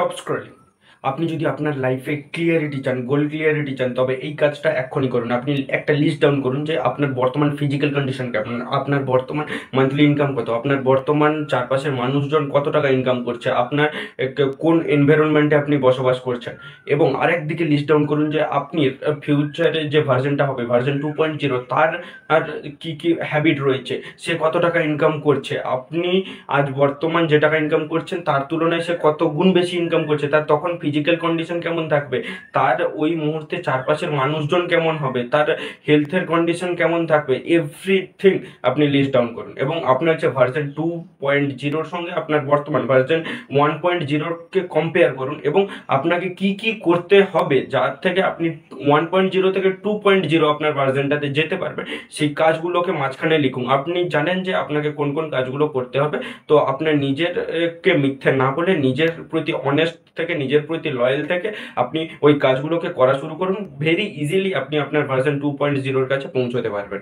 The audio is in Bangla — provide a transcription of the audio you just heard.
Stop scrolling. আপনি যদি আপনার লাইফে ক্লিয়ারিটি চান, গোল ক্লিয়ারিটি চান, তবে এই কাজটা এক্ষুনি করুন। আপনি একটা লিস্ট ডাউন করুন যে আপনার বর্তমান ফিজিক্যাল কন্ডিশন কেমন, আপনার বর্তমান মান্থলি ইনকাম কত, আপনার বর্তমান চারপাশের মানুষজন কত টাকা ইনকাম করছে, আপনার কোন এনভায়রনমেন্টে আপনি বসবাস করছেন। এবং আরেক দিকে লিস্ট ডাউন করুন যে আপনি ফিউচারে যে ভার্জনটা হবে, ভার্জন 2.0, তার আর কি কি হ্যাবিট রয়েছে, সে কত টাকা ইনকাম করছে, আপনি আজ বর্তমান যে টাকা ইনকাম করছেন তার তুলনায় সে কত গুণ বেশি ইনকাম করছে, তার তখন ফিজিক্যাল কন্ডিশন কেমন থাকবে, তার ওই মুহূর্তে চারপাশের মানুষজন কেমন হবে, তার হেলথের কন্ডিশন কেমন থাকবে, এভরিথিং আপনি লিস্ট ডাউন করুন। এবং আপনার যে ভার্জন 2.0-র সঙ্গে আপনার বর্তমান ভার্জন 1.0-কে কম্পেয়ার করুন এবং আপনাকে কি কি করতে হবে যার থেকে আপনি 1.0 থেকে 2.0 আপনার ভার্জনটাতে যেতে পারবেন, সেই কাজগুলোকে মাঝখানে লিখুন। আপনি জানেন যে আপনাকে কোন কোন কাজগুলো করতে হবে, তো আপনার নিজের কে মিথ্যে না বলে, নিজের প্রতি অনেস্ট থেকে, নিজের প্রতি লয়াল থেকে আপনি ওই কাজগুলোকে করা শুরু করুন। ভেরি ইজিলি আপনি আপনার ভার্সন 2.0-র কাছে পৌঁছতে পারবেন।